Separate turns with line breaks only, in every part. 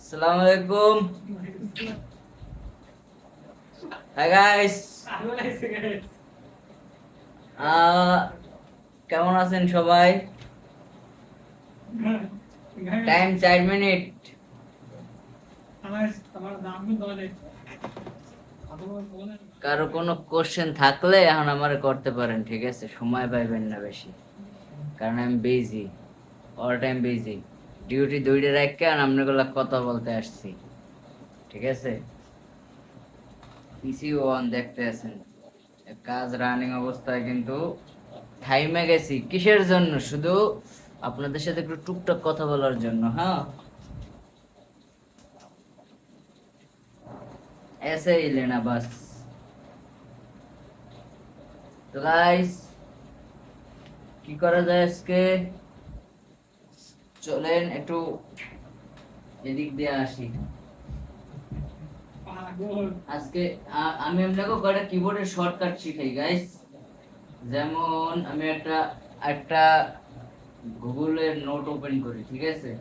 আসসালামু আলাইকুম। Hi guys, কেমন আছেন সবাই? Time 4 minute. কারো কোনো কোশ্চেন থাকলে এখন আমারে করতে পারেন, ঠিক আছে? সময় পাইবেন না বেশি, কারণ আমি busy, all time busy. Duty 2টা রাখকে আর আপনাগুলা কথা বলতে আসছি, ঠিক আছে? পিসি ওয়ান দেখতে আছেন, কাজ রানিং অবস্থায় কিন্তু থাইমে গেছি। কিসের জন্য? শুধু আপনাদের সাথে একটু টুকটাক কথা বলার জন্য। হ্যাঁ, ऐसे ही लेना बस। তো গাইস, কি করা যায় আজকে? চলেন একটু এদিক দিয়ে আসি। আজকে আমি আপনাকে কয়টা কিবোর্ডের শর্টকাট শিখাই গাইস। যেমন আমি একটা একটা গুগলের নোট ওপেন করি, ঠিক আছে?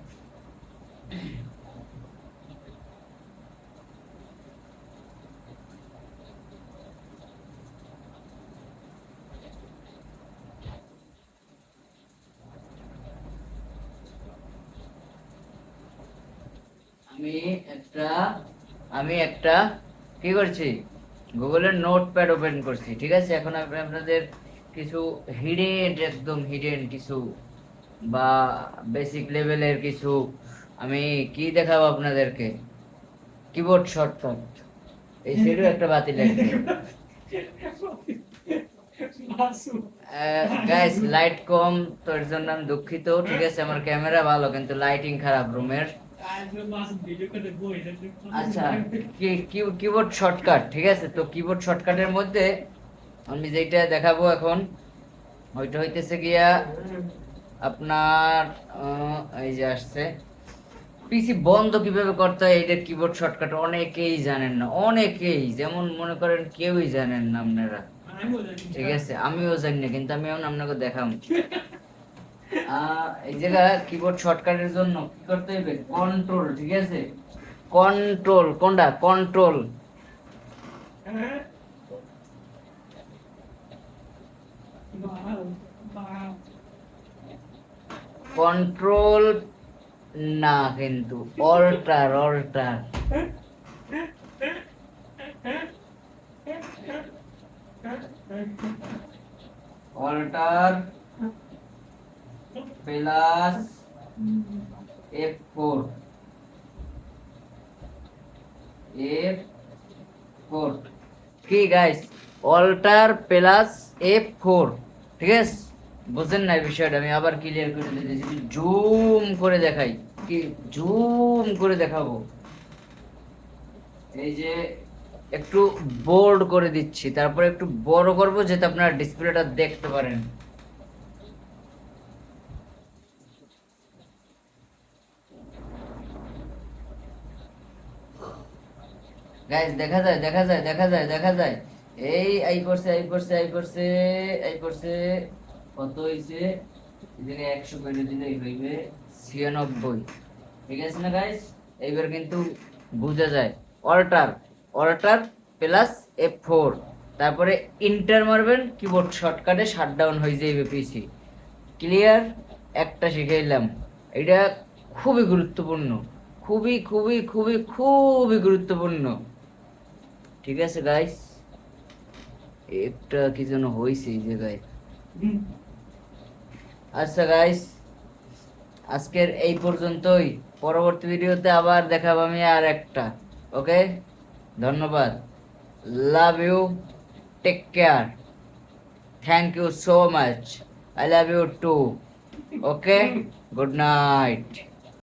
আমি একটা আমি একটা কি করছি, গুগলের নোটপ্যাড ওপেন করছি, ঠিক আছে? এখন আমি আপনাদের কিছু হিডেন, একদম হিডেন কিছু বা বেসিক লেভেলের কিছু আমি কি দেখাবো আপনাদেরকে। Keyboard shortcut. এই সেটও একটা বাতিল লাগবে। গাইস, লাইট কম, তো এর জন্য আমি দুঃখিত, ঠিক আছে? আমার ক্যামেরা ভালো কিন্তু লাইটিং খারাপ রুমের। আচ্ছা, কিবোর্ড শর্টকাট, ঠিক আছে? তো কিবোর্ড শর্টকাটের মধ্যে আমি যেটা দেখাবো এখন, ওইটা হইতেছে গিয়া আপনার এই যে আসছে পিসি বন্ধ কিভাবে করতে হয়। এইটার কিবোর্ড শর্টকাট অনেকেই জানেন না, অনেকেই, যেমন মনে করেন কেউই জানেন না আপনারা, ঠিক আছে? আমিও জানি না, কিন্তু আমি এখন আপনাকে দেখাম। এই জায়গা কিবোর্ড শর্টকাটের জন্য কি করতে হবে? কন্ট্রোল, ঠিক আছে? কন্ট্রোল কোনটা? কন্ট্রোল, কন্ট্রোল না, কিন্তু alter, alter, alter plus F4, F4, কি গাইস? অল্টার প্লাস F4, ঠিক আছে? বুঝেন না এই বিষয়টা? আমি আবার ক্লিয়ার করে দিতেছি, জুম করে দেখাই, কি জুম করে দেখাবো। এই যে একটু বোল্ড করে দিচ্ছি, তারপরে একটু বড় করব যাতে আপনারা ডিসপ্লেটা দেখতে পারেন। গাইস, দেখা যায়, দেখা যায়, দেখা যায়, দেখা যায়। এই করছে, এই করছে, এই করছে, এই করছে। কত হইছে? এদিকে 100 করে দিলেই হইবে 96, ঠিক আছে না গাইস? এইবার কিন্তু বোঝা যায়। অল্টার, অল্টার প্লাস F4, তারপরে ইন্টার মারবেন, কিবোর্ড শর্টকাটে শাটডাউন হয়ে যাবে পিসি। ক্লিয়ার? একটা শিখাইলাম, এটা খুবই গুরুত্বপূর্ণ, খুবই খুবই খুবই খুবই গুরুত্বপূর্ণ, ঠিক আছে গাইস? একটা কি যেন হয়েছে এই জায়গায়। আচ্ছা গাইস, আজকের এই পর্যন্তই। পরবর্তী ভিডিওতে আবার দেখাবো আমি আর একটা। ওকে, ধন্যবাদ। Love you, take care, thank you so much, I love you too. Okay, good night.